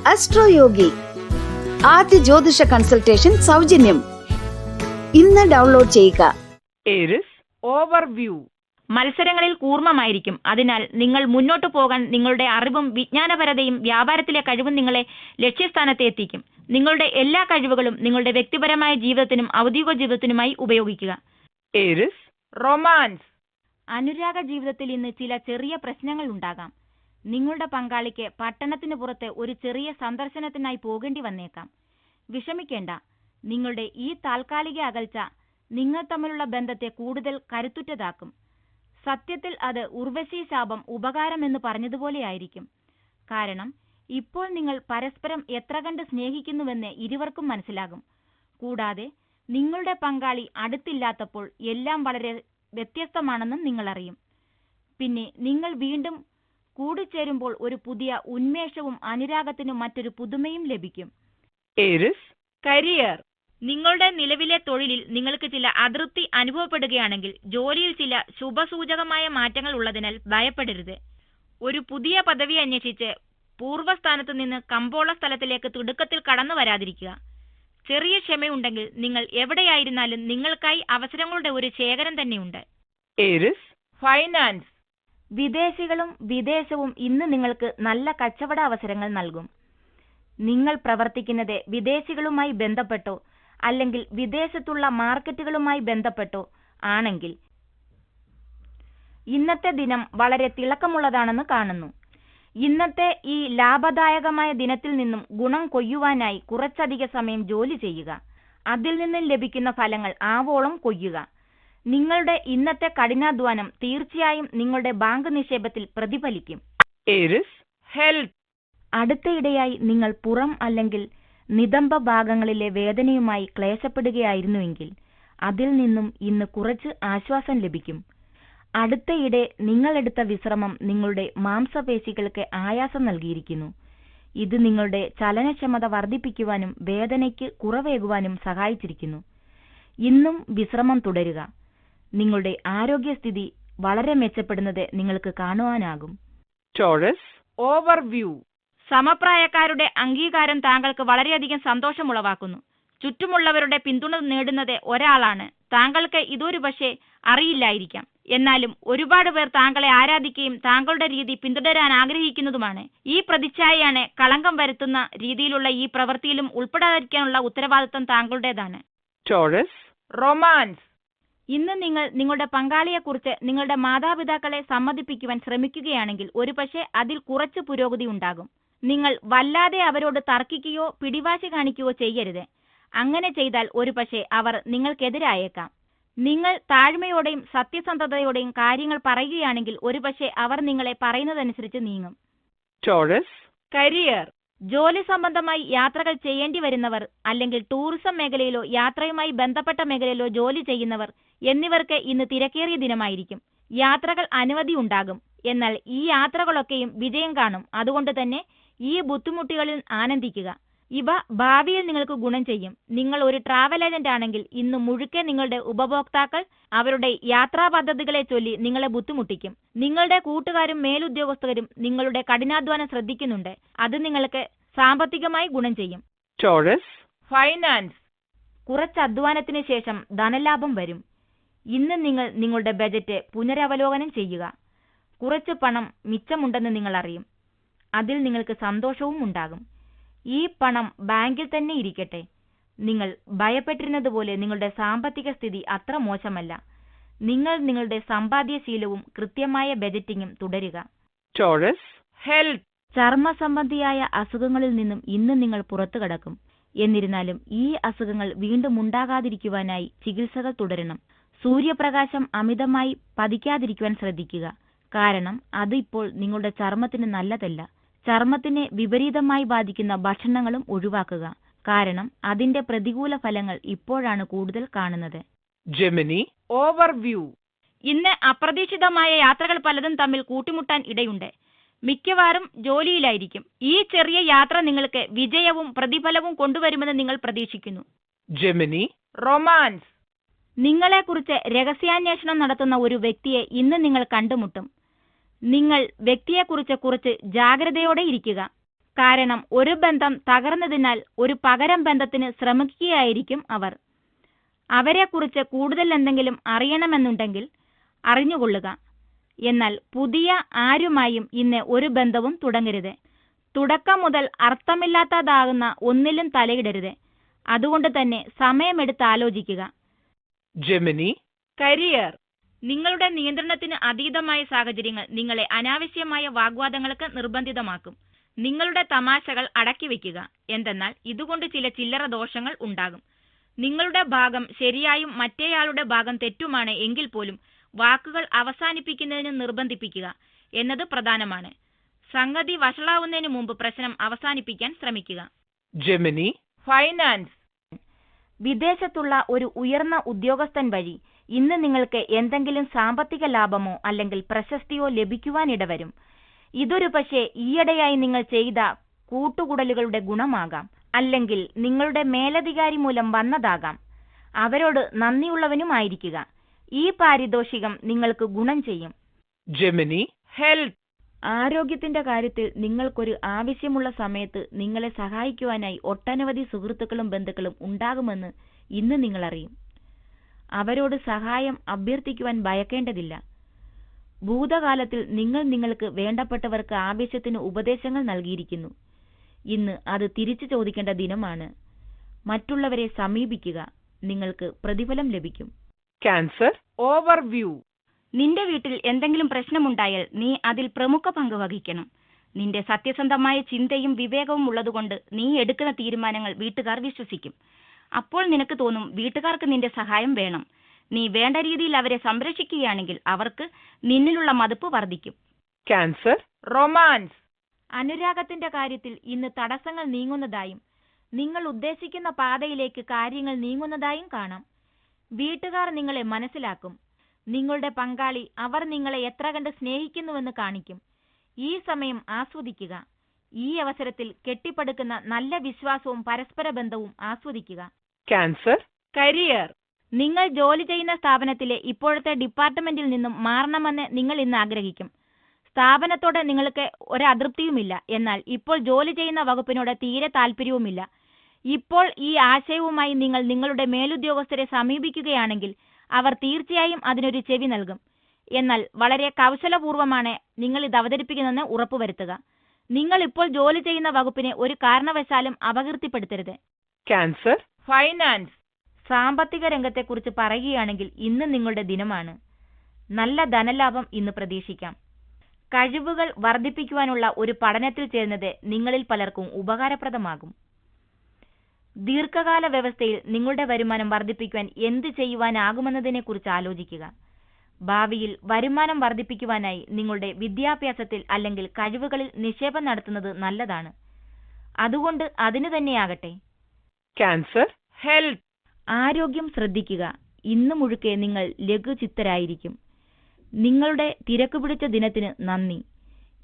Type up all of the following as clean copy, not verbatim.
അസ്ട്രോയോഗി ആദ്യ ജ്യോതിഷ കൺസൾട്ടേഷൻ സൗജന്യം. ഇന്ന് ഡൗൺലോഡ് ചെയ്യുക. Aries overview. മത്സരങ്ങളിൽ കൂർമ്മമായിരിക്കും. അതിനാൽ നിങ്ങൾ മുന്നോട്ടു പോകാൻ നിങ്ങളുടെ അറിവും വിജ്ഞാനപരതയും വ്യാപാരത്തിലെ കഴിവും നിങ്ങളെ ലക്ഷ്യസ്ഥാനത്ത് എത്തിക്കും. നിങ്ങളുടെ എല്ലാ കഴിവുകളും നിങ്ങളുടെ വ്യക്തിപരമായ ജീവിതത്തിനും ഔദ്യോഗിക ജീവിതത്തിനുമായി ഉപയോഗിക്കുക. Aries romance. അനുരാഗ ജീവിതത്തിൽ ഇന്ന് ചില ചെറിയ പ്രശ്നങ്ങൾ ഉണ്ടാകാം. നിങ്ങളുടെ പങ്കാളിക്ക് പട്ടണത്തിന് പുറത്ത് ഒരു ചെറിയ സന്ദർശനത്തിനായി പോകേണ്ടി വന്നേക്കാം. വിഷമിക്കേണ്ട. നിങ്ങളുടെ ഈ താൽക്കാലിക അകൽച്ച നിങ്ങൾ തമ്മിലുള്ള ബന്ധത്തെ കൂടുതൽ കരുത്തുറ്റതാക്കും. സത്യത്തിൽ അത് ഉർവശി ശാപം ഉപകാരം എന്ന് പറഞ്ഞതുപോലെയായിരിക്കും. കാരണം ഇപ്പോൾ നിങ്ങൾ പരസ്പരം എത്ര കണ്ട് സ്നേഹിക്കുന്നുവെന്ന് ഇരുവർക്കും മനസ്സിലാകും. കൂടാതെ നിങ്ങളുടെ പങ്കാളി അടുത്തില്ലാത്തപ്പോൾ എല്ലാം വളരെ വ്യത്യസ്തമാണെന്നും നിങ്ങൾ അറിയും. പിന്നെ നിങ്ങൾ വീണ്ടും കൂടിച്ചേരുമ്പോൾ ഒരു പുതിയ ഉന്മേഷവും അനുരാഗത്തിനും മറ്റൊരു പുതുമയും ലഭിക്കും. Aries career. നിങ്ങളുടെ നിലവിലെ തൊഴിലിൽ നിങ്ങൾക്ക് ചില അതൃപ്തി അനുഭവപ്പെടുകയാണെങ്കിൽ ജോലിയിൽ ചില ശുഭസൂചകമായ മാറ്റങ്ങൾ ഉള്ളതിനാൽ ഭയപ്പെടരുത്. ഒരു പുതിയ പദവി അന്വേഷിച്ച് പൂർവ്വസ്ഥാനത്ത് നിന്ന് കമ്പോള സ്ഥലത്തിലേക്ക് തിടുക്കത്തിൽ കടന്നു വരാതിരിക്കുക. ചെറിയ ക്ഷമയുണ്ടെങ്കിൽ നിങ്ങൾ എവിടെയായിരുന്നാലും നിങ്ങൾക്കായി അവസരങ്ങളുടെ ഒരു ശേഖരം തന്നെയുണ്ട്. Aries finance. വിദേശികളും വിദേശവും ഇന്ന് നിങ്ങൾക്ക് നല്ല കച്ചവട അവസരങ്ങൾ നൽകും. നിങ്ങൾ പ്രവർത്തിക്കുന്നത് വിദേശികളുമായി ബന്ധപ്പെട്ടോ അല്ലെങ്കിൽ വിദേശത്തുള്ള മാർക്കറ്റുകളുമായി ബന്ധപ്പെട്ടോ ആണെങ്കിൽ ഇന്നത്തെ ദിനം വളരെ തിളക്കമുള്ളതാണെന്ന് കാണുന്നു. ഇന്നത്തെ ഈ ലാഭദായകമായ ദിനത്തിൽ നിന്നും ഗുണം കൊയ്യുവാനായി കുറച്ചധിക സമയം ജോലി ചെയ്യുക. അതിൽ നിന്നും ലഭിക്കുന്ന ഫലങ്ങൾ ആവോളം കൊയ്യുക. നിങ്ങളുടെ ഇന്നത്തെ കഠിനാധ്വാനം തീർച്ചയായും നിങ്ങളുടെ ബാങ്ക് നിക്ഷേപത്തിൽ പ്രതിഫലിക്കും. Aries health. അടുത്തയിടെയായി നിങ്ങൾ പുറം അല്ലെങ്കിൽ നിതംബ ഭാഗങ്ങളിലെ വേദനയുമായി ക്ലേശപ്പെടുകയായിരുന്നുവെങ്കിൽ അതിൽ നിന്നും ഇന്ന് കുറച്ച് ആശ്വാസം ലഭിക്കും. അടുത്തയിടെ നിങ്ങളെടുത്ത വിശ്രമം നിങ്ങളുടെ മാംസപേശികൾക്ക് ആയാസം നൽകിയിരിക്കുന്നു. ഇത് നിങ്ങളുടെ ചലനക്ഷമത വർദ്ധിപ്പിക്കുവാനും വേദനയ്ക്ക് കുറവേകുവാനും സഹായിച്ചിരിക്കുന്നു. ഇന്നും വിശ്രമം തുടരുക. നിങ്ങളുടെ ആരോഗ്യസ്ഥിതി വളരെ മെച്ചപ്പെടുന്നത് നിങ്ങൾക്ക് കാണുവാനാകും. Taurus overview. സമപ്രായക്കാരുടെ അംഗീകാരം താങ്കൾക്ക് വളരെയധികം സന്തോഷമുളവാക്കുന്നു. ചുറ്റുമുള്ളവരുടെ പിന്തുണ നേടുന്നത് ഒരാളാണ്. താങ്കൾക്ക് ഇതൊരു പക്ഷേ അറിയില്ലായിരിക്കാം. എന്നാലും ഒരുപാട് പേർ താങ്കളെ ആരാധിക്കുകയും താങ്കളുടെ രീതി പിന്തുടരാൻ ആഗ്രഹിക്കുന്നതുമാണ്. ഈ പ്രതിച്ഛായയാണ് കളങ്കം വരുത്തുന്ന രീതിയിലുള്ള ഈ പ്രവൃത്തിയിലും ഉൾപ്പെടാതിരിക്കാനുള്ള ഉത്തരവാദിത്വം താങ്കളുടേതാണ്. Taurus romance. ഇന്ന് നിങ്ങൾ നിങ്ങളുടെ പങ്കാളിയെക്കുറിച്ച് നിങ്ങളുടെ മാതാപിതാക്കളെ സമ്മതിപ്പിക്കുവാൻ ശ്രമിക്കുകയാണെങ്കിൽ ഒരുപക്ഷെ അതിൽ കുറച്ച് പുരോഗതി ഉണ്ടാകും. നിങ്ങൾ വല്ലാതെ അവരോട് തർക്കിക്കുകയോ പിടിവാശി കാണിക്കുകയോ ചെയ്യരുത്. അങ്ങനെ ചെയ്താൽ ഒരുപക്ഷെ അവർ നിങ്ങൾക്കെതിരായേക്കാം. നിങ്ങൾ താഴ്മയോടെയും സത്യസന്ധതയോടെയും കാര്യങ്ങൾ പറയുകയാണെങ്കിൽ ഒരുപക്ഷെ അവർ നിങ്ങളെ പറയുന്നതനുസരിച്ച് നീങ്ങും. Taurus career. ജോലി സംബന്ധമായി യാത്രകൾ ചെയ്യേണ്ടി വരുന്നവർ അല്ലെങ്കിൽ ടൂറിസം മേഖലയിലോ യാത്രയുമായി ബന്ധപ്പെട്ട മേഖലയിലോ ജോലി ചെയ്യുന്നവർ എന്നിവർക്ക് ഇന്ന് തിരക്കേറിയ ദിനമായിരിക്കും. യാത്രകൾ അനവധി ഉണ്ടാകും. എന്നാൽ ഈ യാത്രകളൊക്കെയും വിജയം കാണും. അതുകൊണ്ട് തന്നെ ഈ ബുദ്ധിമുട്ടുകളിൽ ആനന്ദിക്കുക. ഇവ ഭാവിയിൽ നിങ്ങൾക്ക് ഗുണം ചെയ്യും. നിങ്ങൾ ഒരു ട്രാവൽ ഏജന്റ് ആണെങ്കിൽ ഇന്ന് മുഴുക്കെ നിങ്ങളുടെ ഉപഭോക്താക്കൾ അവരുടെ യാത്രാ പദ്ധതികളെ ചൊല്ലി നിങ്ങളെ ബുദ്ധിമുട്ടിക്കും. നിങ്ങളുടെ കൂട്ടുകാരും മേലുദ്യോഗസ്ഥരും നിങ്ങളുടെ കഠിനാധ്വാനം ശ്രദ്ധിക്കുന്നുണ്ട്. അത് നിങ്ങൾക്ക് സാമ്പത്തികമായി ഗുണം ചെയ്യും. Taurus finance. കുറച്ച് അധ്വാനത്തിന് ശേഷം ധനലാഭം വരും. ഇന്ന് നിങ്ങൾ നിങ്ങളുടെ ബജറ്റ് പുനരവലോകനം ചെയ്യുക. കുറച്ച് പണം മിച്ചമുണ്ടെന്ന് നിങ്ങൾ അറിയും. അതിൽ നിങ്ങൾക്ക് സന്തോഷവും ഉണ്ടാകും. ഈ പണം ബാങ്കിൽ തന്നെ ഇരിക്കട്ടെ. നിങ്ങൾ ഭയപ്പെട്ടിരുന്നതുപോലെ നിങ്ങളുടെ സാമ്പത്തിക സ്ഥിതി അത്ര മോശമല്ല. നിങ്ങൾ നിങ്ങളുടെ സമ്പാദ്യശീലവും കൃത്യമായ ബജറ്റിംഗും തുടരുക. Taurus health. ചർമ്മ സംബന്ധിയായ അസുഖങ്ങളിൽ നിന്നും ഇന്ന് നിങ്ങൾ പുറത്തു കടക്കും. എന്നിരുന്നാലും ഈ അസുഖങ്ങൾ വീണ്ടും ഉണ്ടാകാതിരിക്കുവാനായി ചികിത്സകൾ തുടരണം. സൂര്യപ്രകാശം അമിതമായി പതിക്കാതിരിക്കുവാൻ ശ്രദ്ധിക്കുക. കാരണം അത് ഇപ്പോൾ നിങ്ങളുടെ ചർമ്മത്തിന് നല്ലതല്ല. ചർമ്മത്തിനെ വിപരീതമായി ബാധിക്കുന്ന ഭക്ഷണങ്ങളും ഒഴിവാക്കുക. കാരണം അതിന്റെ പ്രതികൂല ഫലങ്ങൾ ഇപ്പോഴാണ് കൂടുതൽ കാണുന്നത്. Gemini overview. ഇന്ന് അപ്രതീക്ഷിതമായ യാത്രകൾ പലതും തമ്മിൽ കൂട്ടിമുട്ടാൻ ഇടയുണ്ട്. മിക്കവാറും ജോലിയിലായിരിക്കും. ഈ ചെറിയ യാത്ര നിങ്ങൾക്ക് വിജയവും പ്രതിഫലവും കൊണ്ടുവരുമെന്ന് നിങ്ങൾ പ്രതീക്ഷിക്കുന്നു. Gemini romance. നിങ്ങളെക്കുറിച്ച് രഹസ്യാന്വേഷണം നടത്തുന്ന ഒരു വ്യക്തിയെ ഇന്ന് നിങ്ങൾ കണ്ടുമുട്ടും. നിങ്ങൾ വ്യക്തിയെക്കുറിച്ച് കുറച്ച് ജാഗ്രതയോടെ ഇരിക്കുക. കാരണം ഒരു ബന്ധം തകർന്നതിനാൽ ഒരു പകരം ബന്ധത്തിന് ശ്രമിക്കുകയായിരിക്കും അവർ. അവരെക്കുറിച്ച് കൂടുതൽ എന്തെങ്കിലും അറിയണമെന്നുണ്ടെങ്കിൽ അറിഞ്ഞുകൊള്ളുക. എന്നാൽ പുതിയ ആരുമായും ഇന്ന് ഒരു ബന്ധവും തുടങ്ങരുത്. തുടക്കം മുതൽ അർത്ഥമില്ലാത്തതാകുന്ന ഒന്നിലും തലയിടരുത്. അതുകൊണ്ട് തന്നെ സമയമെടുത്ത് ആലോചിക്കുക. Gemini, career. നിങ്ങളുടെ നിയന്ത്രണത്തിന് അതീതമായ സാഹചര്യങ്ങൾ നിങ്ങളെ അനാവശ്യമായ വാഗ്വാദങ്ങൾക്ക് നിർബന്ധിതമാക്കും. നിങ്ങളുടെ തമാശകൾ അടക്കി വയ്ക്കുക. എന്തെന്നാൽ ഇതുകൊണ്ട് ചില ചില്ലറ ദോഷങ്ങൾ ഉണ്ടാകും. നിങ്ങളുടെ ഭാഗം ശരിയായും മറ്റേയാളുടെ ഭാഗം തെറ്റുമാണ് എങ്കിൽ പോലും വാക്കുകൾ അവസാനിപ്പിക്കുന്നതിന് നിർബന്ധിപ്പിക്കുക എന്നത് പ്രധാനമാണ്. സംഗതി വഷളാവുന്നതിന് മുമ്പ് പ്രശ്നം അവസാനിപ്പിക്കാൻ ശ്രമിക്കുക. Gemini, Finance, വിദേശത്തുള്ള ഒരു ഉയർന്ന ഉദ്യോഗസ്ഥൻ വഴി ഇന്ന് നിങ്ങൾക്ക് എന്തെങ്കിലും സാമ്പത്തിക ലാഭമോ അല്ലെങ്കിൽ പ്രശസ്തിയോ ലഭിക്കുവാനിടവരും. ഇതൊരു പക്ഷേ ഈയിടെയായി നിങ്ങൾ ചെയ്ത കൂട്ടുകൂടലുകളുടെ ഗുണമാകാം, അല്ലെങ്കിൽ നിങ്ങളുടെ മേലധികാരി മൂലം വന്നതാകാം. അവരോട് നന്ദിയുള്ളവനുമായിരിക്കുക. ഈ പാരിതോഷികം നിങ്ങൾക്ക് ഗുണം ചെയ്യും. Gemini, Health, ആരോഗ്യത്തിന്റെ കാര്യത്തിൽ നിങ്ങൾക്കൊരു ആവശ്യമുള്ള സമയത്ത് നിങ്ങളെ സഹായിക്കുവാനായി ഒട്ടനവധി സുഹൃത്തുക്കളും ബന്ധുക്കളും ഉണ്ടാകുമെന്ന് ഇന്ന് നിങ്ങൾ അറിയും. അവരോട് സഹായം അഭ്യർത്ഥിക്കുവാൻ ഭയക്കേണ്ടതില്ല. ഭൂതകാലത്തിൽ നിങ്ങൾ നിങ്ങൾക്ക് വേണ്ടപ്പെട്ടവർക്ക് ആവശ്യത്തിന് ഉപദേശങ്ങൾ നൽകിയിരിക്കുന്നു. ഇന്ന് അത് തിരിച്ചു ചോദിക്കേണ്ട ദിനമാണ്. മറ്റുള്ളവരെ സമീപിക്കുക. നിങ്ങൾക്ക് പ്രതിഫലം ലഭിക്കും. Cancer, Overview, നിന്റെ വീട്ടിൽ എന്തെങ്കിലും പ്രശ്നമുണ്ടായാൽ നീ അതിൽ പ്രമുഖ പങ്ക് വഹിക്കണം. നിന്റെ സത്യസന്ധമായ ചിന്തയും വിവേകവും ഉള്ളതുകൊണ്ട് നീ എടുക്കുന്ന തീരുമാനങ്ങൾ വീട്ടുകാർ വിശ്വസിക്കും. അപ്പോൾ നിനക്ക് തോന്നും വീട്ടുകാർക്ക് നിന്റെ സഹായം വേണം. നീ വേണ്ട രീതിയിൽ അവരെ സംരക്ഷിക്കുകയാണെങ്കിൽ അവർക്ക് നിന്നിലുള്ള മതിപ്പ് വർദ്ധിക്കും. Cancer, Romance, അനുരാഗത്തിന്റെ കാര്യത്തിൽ ഇന്ന് തടസ്സങ്ങൾ നീങ്ങുന്നതായും നിങ്ങൾ ഉദ്ദേശിക്കുന്ന പാതയിലേക്ക് കാര്യങ്ങൾ നീങ്ങുന്നതായും കാണാം. വീട്ടുകാർ നിങ്ങളെ മനസ്സിലാക്കും. നിങ്ങളുടെ പങ്കാളി അവർ നിങ്ങളെ എത്ര കണ്ട് സ്നേഹിക്കുന്നുവെന്ന് കാണിക്കും. ഈ സമയം ആസ്വദിക്കുക. ഈ അവസരത്തിൽ കെട്ടിപ്പടുക്കുന്ന നല്ല വിശ്വാസവും പരസ്പര ബന്ധവും ആസ്വദിക്കുക. Cancer, Career, നിങ്ങൾ ജോലി ചെയ്യുന്ന സ്ഥാപനത്തിലെ ഇപ്പോഴത്തെ ഡിപ്പാർട്ട്മെന്റിൽ നിന്നും മാറണമെന്ന് നിങ്ങൾ ഇന്ന് ആഗ്രഹിക്കും. സ്ഥാപനത്തോടെ നിങ്ങൾക്ക് ഒരു അതൃപ്തിയുമില്ല. എന്നാൽ ഇപ്പോൾ ജോലി ചെയ്യുന്ന വകുപ്പിനോട് തീരെ താല്പര്യവുമില്ല. ഇപ്പോൾ ഈ ആശയവുമായി നിങ്ങൾ നിങ്ങളുടെ മേലുദ്യോഗസ്ഥരെ സമീപിക്കുകയാണെങ്കിൽ അവർ തീർച്ചയായും അതിനൊരു ചെവി നൽകും. എന്നാൽ വളരെ കൗശലപൂർവ്വമാണ് നിങ്ങൾ ഇത് അവതരിപ്പിക്കുന്നതെന്ന് ഉറപ്പുവരുത്തുക. നിങ്ങൾ ഇപ്പോൾ ജോലി ചെയ്യുന്ന വകുപ്പിനെ ഒരു കാരണവശാലും അപകീർത്തിപ്പെടുത്തരുത്. Cancer, Finance, സാമ്പത്തിക രംഗത്തെക്കുറിച്ച് പറയുകയാണെങ്കിൽ ഇന്ന് നിങ്ങളുടെ ദിനമാണ്. നല്ല ധനലാഭം ഇന്ന് പ്രതീക്ഷിക്കാം. കഴിവുകൾ വർദ്ധിപ്പിക്കുവാനുള്ള ഒരു പഠനത്തിൽ ചേരുന്നത് നിങ്ങളിൽ പലർക്കും ഉപകാരപ്രദമാകും. ദീർഘകാല വ്യവസ്ഥയിൽ നിങ്ങളുടെ വരുമാനം വർദ്ധിപ്പിക്കുവാൻ എന്ത് ചെയ്യുവാനാകുമെന്നതിനെക്കുറിച്ച് ആലോചിക്കുക. ഭാവിയിൽ വരുമാനം വർദ്ധിപ്പിക്കുവാനായി നിങ്ങളുടെ വിദ്യാഭ്യാസത്തിൽ അല്ലെങ്കിൽ കഴിവുകളിൽ നിക്ഷേപം നടത്തുന്നത് നല്ലതാണ്. അതുകൊണ്ട് അതിനു തന്നെയാകട്ടെ. Cancer, Health, ആരോഗ്യം ശ്രദ്ധിക്കുക. ഇന്ന് മുഴുക്കെ നിങ്ങൾ ലഘുചിത്തരായിരിക്കും. നിങ്ങളുടെ തിരക്ക് പിടിച്ച ദിനത്തിന് നന്ദി.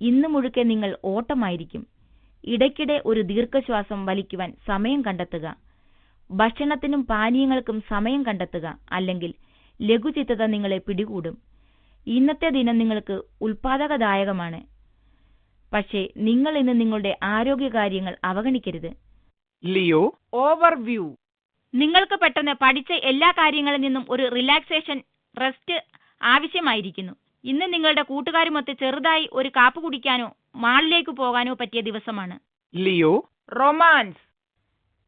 ഇന്ന് മുഴുക്കെ നിങ്ങൾ ഓട്ടമായിരിക്കും. ഇടയ്ക്കിടെ ഒരു ദീർഘശ്വാസം വലിക്കുവാൻ സമയം കണ്ടെത്തുക. ഭക്ഷണത്തിനും പാനീയങ്ങൾക്കും സമയം കണ്ടെത്തുക. അല്ലെങ്കിൽ ലഘുചിത്തത നിങ്ങളെ പിടികൂടും. ഇന്നത്തെ ദിനം നിങ്ങൾക്ക് ഉൽപാദകദായകമാണ്. പക്ഷേ നിങ്ങൾ ഇന്ന് നിങ്ങളുടെ ആരോഗ്യകാര്യങ്ങൾ അവഗണിക്കരുത്. Leo, Overview, നിങ്ങൾക്ക് പെട്ടെന്ന് പഠിച്ച എല്ലാ കാര്യങ്ങളിൽ നിന്നും ഒരു റിലാക്സേഷൻ റെസ്റ്റ് ആവശ്യമായിരിക്കുന്നു. ഇന്ന് നിങ്ങളുടെ കൂട്ടുകാരുമൊത്ത് ചെറുതായി ഒരു കാപ്പു കുടിക്കാനോ മാളിലേക്ക് പോകാനോ പറ്റിയ ദിവസമാണ്. Leo, Romance,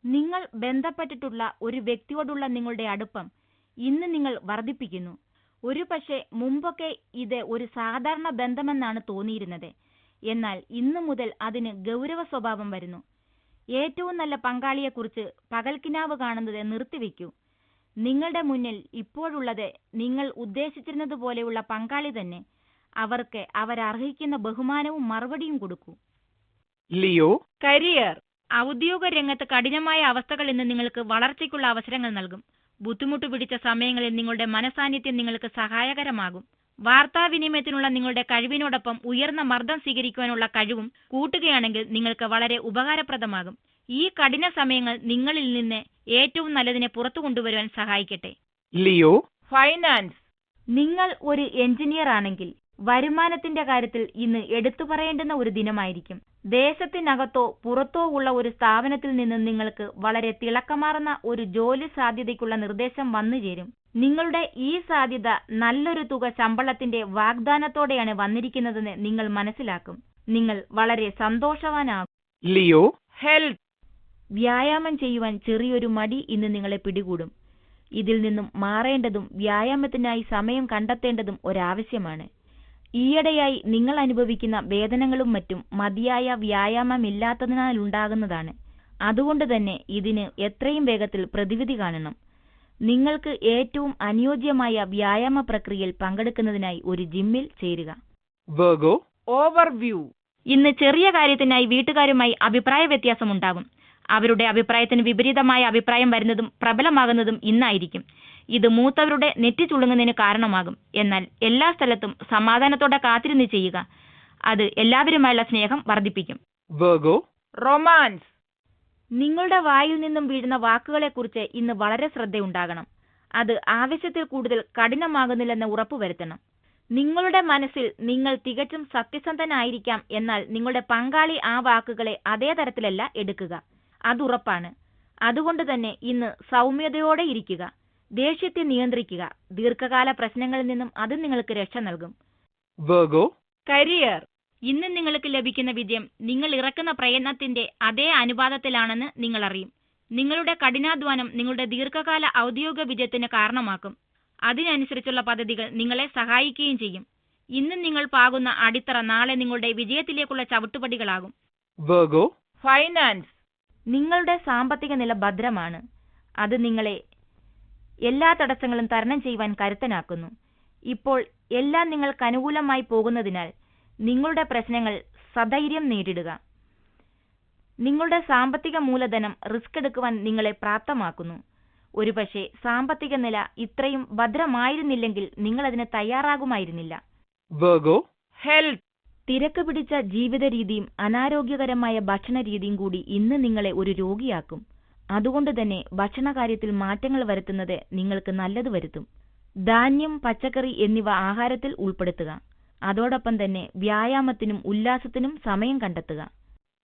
നിങ്ങൾ ബന്ധപ്പെട്ടിട്ടുള്ള ഒരു വ്യക്തിയോടുള്ള നിങ്ങളുടെ അടുപ്പം ഇന്ന് നിങ്ങൾ വർദ്ധിപ്പിക്കുന്നു. ഒരു പക്ഷേ മുമ്പൊക്കെ ഇത് ഒരു സാധാരണ ബന്ധമെന്നാണ് തോന്നിയിരുന്നത്. എന്നാൽ ഇന്നു മുതൽ അതിന് ഗൗരവ സ്വഭാവം വരുന്നു. ഏറ്റവും നല്ല പങ്കാളിയെക്കുറിച്ച് പകൽക്കിനാവ് കാണുന്നത് നിർത്തിവെക്കൂ. നിങ്ങളുടെ മുന്നിൽ ഇപ്പോഴുള്ളത് നിങ്ങൾ ഉദ്ദേശിച്ചിരുന്നതുപോലെയുള്ള പങ്കാളി തന്നെ. അവർക്ക് അവരർഹിക്കുന്ന ബഹുമാനവും മറുപടിയും കൊടുക്കൂ. Leo, career. ഔദ്യോഗിക രംഗത്ത് കഠിനമായ അവസ്ഥകൾ ഇന്ന് നിങ്ങൾക്ക് വളർച്ചയ്ക്കുള്ള അവസരങ്ങൾ നൽകും. ബുദ്ധിമുട്ട് പിടിച്ച സമയങ്ങളിൽ നിങ്ങളുടെ മനസാന്നിധ്യം നിങ്ങൾക്ക് സഹായകരമാകും. വാർത്താവിനിമയത്തിനുള്ള നിങ്ങളുടെ കഴിവിനോടൊപ്പം ഉയർന്ന മർദ്ദം സ്വീകരിക്കുവാനുള്ള കഴിവും കൂട്ടുകയാണെങ്കിൽ നിങ്ങൾക്ക് വളരെ ഉപകാരപ്രദമാകും. ഈ കഠിന സമയങ്ങൾ നിങ്ങളിൽ നിന്ന് ഏറ്റവും നല്ലതിനെ പുറത്തു കൊണ്ടുവരുവാൻ സഹായിക്കട്ടെ. Leo, Finance, നിങ്ങൾ ഒരു എഞ്ചിനീയർ ആണെങ്കിൽ വരുമാനത്തിന്റെ കാര്യത്തിൽ ഇന്ന് എടുത്തു പറയേണ്ടുന്ന ഒരു ദിനമായിരിക്കും. ദേശത്തിനകത്തോ പുറത്തോ ഉള്ള ഒരു സ്ഥാപനത്തിൽ നിന്ന് നിങ്ങൾക്ക് വളരെ തിളക്കമാർന്ന ഒരു ജോലി സാധ്യതയ്ക്കുള്ള നിർദ്ദേശം വന്നു ചേരും. നിങ്ങളുടെ ഈ സാധ്യത നല്ലൊരു തുക ശമ്പളത്തിന്റെ വാഗ്ദാനത്തോടെയാണ് വന്നിരിക്കുന്നതെന്ന് നിങ്ങൾ മനസ്സിലാക്കും. നിങ്ങൾ വളരെ സന്തോഷവാനാകും. Leo, health. വ്യായാമം ചെയ്യുവാൻ ചെറിയൊരു മടി ഇന്ന് നിങ്ങളെ പിടികൂടും. ഇതിൽ നിന്നും മാറേണ്ടതും വ്യായാമത്തിനായി സമയം കണ്ടെത്തേണ്ടതും ഒരാവശ്യമാണ്. ഈയിടെയായി നിങ്ങൾ അനുഭവിക്കുന്ന വേദനകളും മറ്റും മതിയായ വ്യായാമമില്ലാത്തതിനാലുണ്ടാകുന്നതാണ്. അതുകൊണ്ട് തന്നെ ഇതിന് എത്രയും വേഗത്തിൽ പ്രതിവിധി കാണണം. നിങ്ങൾക്ക് ഏറ്റവും അനുയോജ്യമായ വ്യായാമ പ്രക്രിയയിൽ പങ്കെടുക്കുന്നതിനായി ഒരു ജിമ്മിൽ ചേരുക. Virgo, overview. ഇന്ന് ചെറിയ കാര്യത്തിനായി വീട്ടുകാരുമായി അഭിപ്രായ വ്യത്യാസമുണ്ടാകും. അവരുടെ അഭിപ്രായത്തിന് വിപരീതമായ അഭിപ്രായം വരുന്നതും പ്രബലമാകുന്നതും ഇന്നായിരിക്കും. ഇത് മൂത്തവരുടെ നെറ്റി ചുളുങ്ങുന്നതിന് കാരണമാകും. എന്നാൽ എല്ലാ സ്ഥലത്തും സമാധാനത്തോടെ കാത്തിരുന്ന് ചെയ്യുക. അത് എല്ലാവരുമായുള്ള സ്നേഹം വർദ്ധിപ്പിക്കും. Virgo, romance. നിങ്ങളുടെ വായിൽ നിന്നും വീഴുന്ന വാക്കുകളെക്കുറിച്ച് ഇന്ന് വളരെ ശ്രദ്ധയുണ്ടാകണം. അത് ആവശ്യത്തിൽ കൂടുതൽ കഠിനമാകുന്നില്ലെന്ന് ഉറപ്പുവരുത്തണം. നിങ്ങളുടെ മനസ്സിൽ നിങ്ങൾ തികച്ചും സത്യസന്ധനായിരിക്കാം, എന്നാൽ നിങ്ങളുടെ പങ്കാളി ആ വാക്കുകളെ അതേ തരത്തിലല്ല എടുക്കുക. അതുറപ്പാണ്. അതുകൊണ്ട് തന്നെ ഇന്ന് സൗമ്യതയോടെ ഇരിക്കുക. ദേഷ്യത്തെ നിയന്ത്രിക്കുക. ദീർഘകാല പ്രശ്നങ്ങളിൽ നിന്നും അത് നിങ്ങൾക്ക് രക്ഷ നൽകും. Virgo, career. ഇന്ന് നിങ്ങൾക്ക് ലഭിക്കുന്ന വിജയം നിങ്ങൾ ഇറക്കുന്ന പ്രയത്നത്തിന്റെ അതേ അനുപാതത്തിലാണെന്ന് നിങ്ങൾ അറിയും. നിങ്ങളുടെ കഠിനാധ്വാനം നിങ്ങളുടെ ദീർഘകാല ഔദ്യോഗിക വിജയത്തിന് കാരണമാക്കും. അതിനനുസരിച്ചുള്ള പദ്ധതികൾ നിങ്ങളെ സഹായിക്കുകയും ചെയ്യും. ഇന്ന് നിങ്ങൾ പാകുന്ന അടിത്തറ നാളെ നിങ്ങളുടെ വിജയത്തിലേക്കുള്ള ചവിട്ടുപടികളാകും. Virgo, finance. നിങ്ങളുടെ സാമ്പത്തിക നില ഭദ്രമാണ്. അത് നിങ്ങളെ എല്ലാ തടസ്സങ്ങളും തരണം ചെയ്യുവാൻ കരുത്തനാക്കുന്നു. ഇപ്പോൾ എല്ലാം നിങ്ങൾക്ക് അനുകൂലമായി പോകുന്നതിനാൽ നിങ്ങളുടെ പ്രശ്നങ്ങൾ സധൈര്യം നേരിടുക. നിങ്ങളുടെ സാമ്പത്തിക മൂലധനം റിസ്ക് എടുക്കുവാൻ നിങ്ങളെ പ്രാപ്തമാക്കുന്നു. ഒരുപക്ഷെ സാമ്പത്തിക നില ഇത്രയും ഭദ്രമായിരുന്നില്ലെങ്കിൽ നിങ്ങൾ അതിന് തയ്യാറാകുമായിരുന്നില്ല. Virgo, health. തിരക്ക് പിടിച്ച ജീവിത രീതിയും അനാരോഗ്യകരമായ ഭക്ഷണ രീതിയും കൂടി ഇന്ന് നിങ്ങളെ ഒരു രോഗിയാക്കും. അതുകൊണ്ട് തന്നെ ഭക്ഷണകാര്യത്തിൽ മാറ്റങ്ങൾ വരുത്തുന്നത് നിങ്ങൾക്ക് നല്ലത് വരുത്തും. ധാന്യം, പച്ചക്കറി എന്നിവ ആഹാരത്തിൽ ഉൾപ്പെടുത്തുക. അതോടൊപ്പം തന്നെ വ്യായാമത്തിനും ഉല്ലാസത്തിനും സമയം കണ്ടെത്തുക.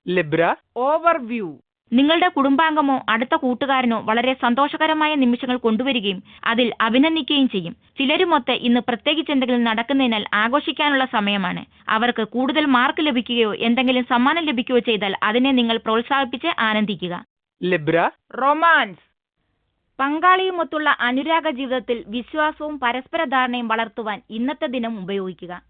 Libra, overview. നിങ്ങളുടെ കുടുംബാംഗമോ അടുത്ത കൂട്ടുകാരനോ വളരെ സന്തോഷകരമായ നിമിഷങ്ങൾ കൊണ്ടുവരികയും അതിൽ അഭിനന്ദിക്കുകയും ചെയ്യും. ചിലരുമൊത്ത് ഇന്ന് പ്രത്യേകിച്ച് എന്തെങ്കിലും നടക്കുന്നതിനാൽ ആഘോഷിക്കാനുള്ള സമയമാണ്. അവർക്ക് കൂടുതൽ മാർക്ക് ലഭിക്കുകയോ എന്തെങ്കിലും സമ്മാനം ലഭിക്കുകയോ ചെയ്താൽ അതിനെ നിങ്ങൾ പ്രോത്സാഹിപ്പിച്ച് ആനന്ദിക്കുക. Libra, romance. പങ്കാളിയുമൊത്തുള്ള അനുരാഗ ജീവിതത്തിൽ വിശ്വാസവും പരസ്പര ധാരണയും വളർത്തുവാൻ ഇന്നത്തെ ദിനം ഉപയോഗിക്കുക.